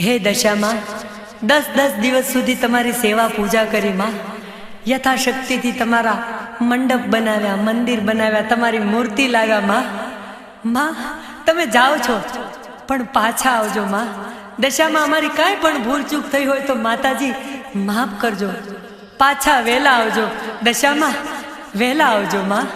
હે દશા માં 10 દિવસ સુધી તમારી સેવા પૂજા કરી માં, યથાશક્તિથી તમારા મંડપ બનાવ્યા, મંદિર બનાવ્યા, તમારી મૂર્તિ લાવ્યા માં. માં તમે જાઓ છો પણ પાછા આવજો માં. દશામાં અમારી કાંઈ પણ ભૂલ ચૂક થઈ હોય તો માતાજી માફ કરજો, પાછા વહેલા આવજો. દશામાં વહેલા આવજો માં.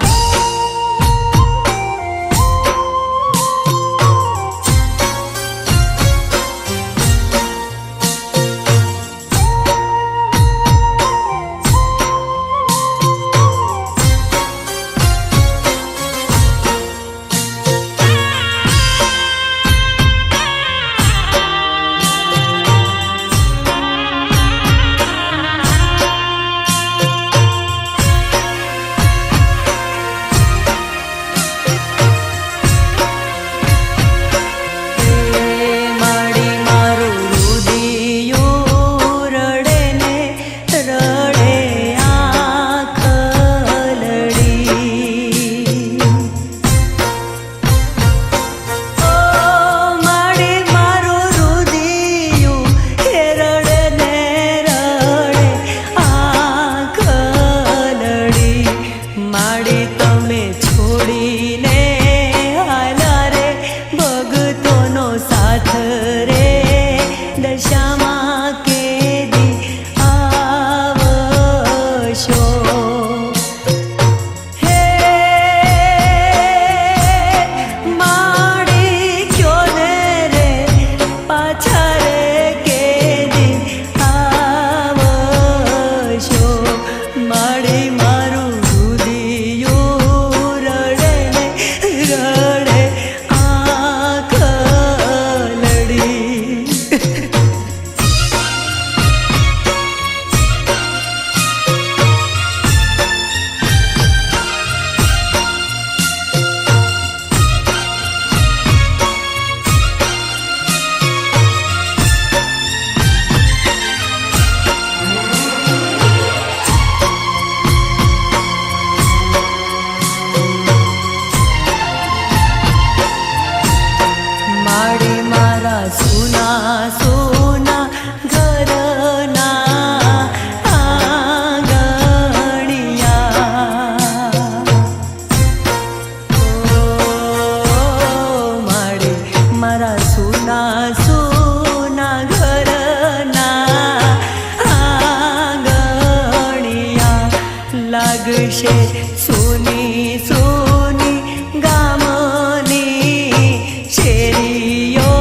સોની સોની ગામની શેરીઓ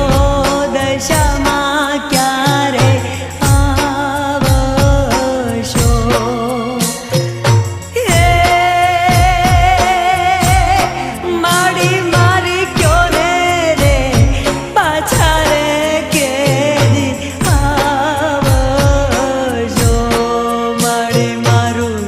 દશામાં ક્યારે આવશો? હે મારી મારી ક્યો ને રે પાછા રે કેદી આવશો? મારી મારું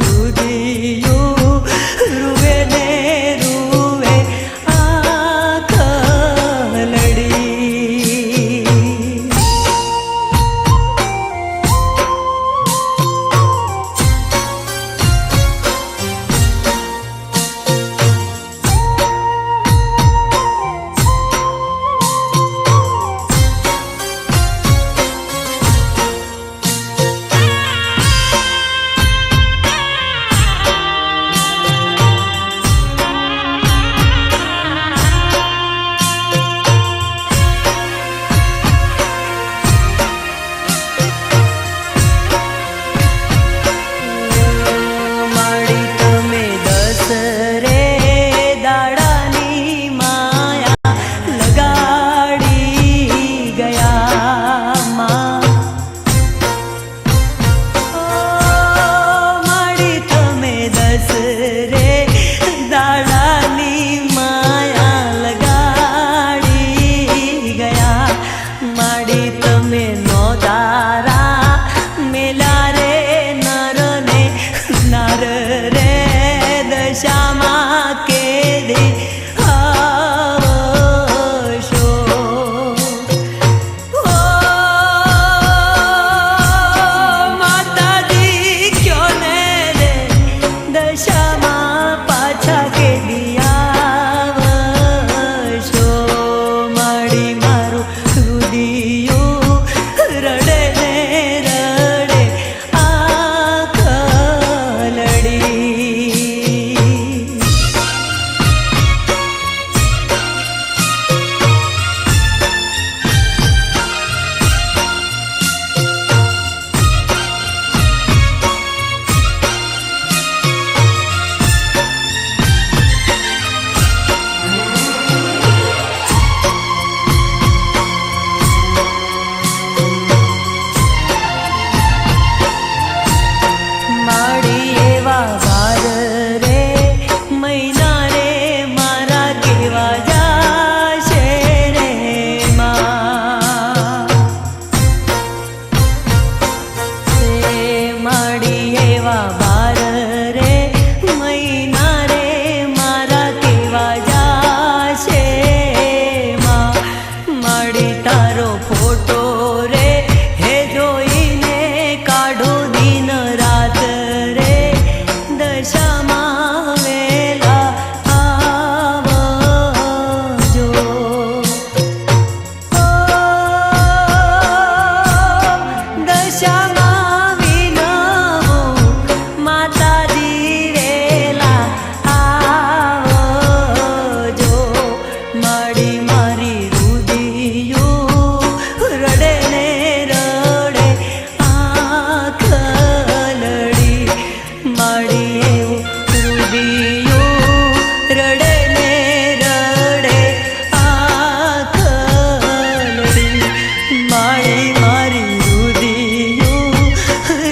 મારી રુદિયું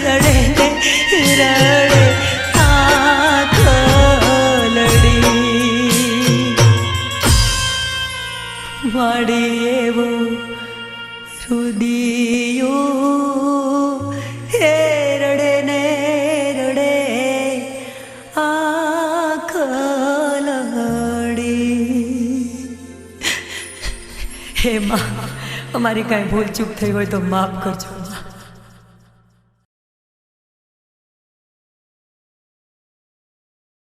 રડે ને રડે આંખ લડી માડી એવું રુદિયું હે રડે ને રડે આંખ લડી હે માં અમારી કાંઈ ભૂલ ચૂક થઈ હોય તો માફ કરજો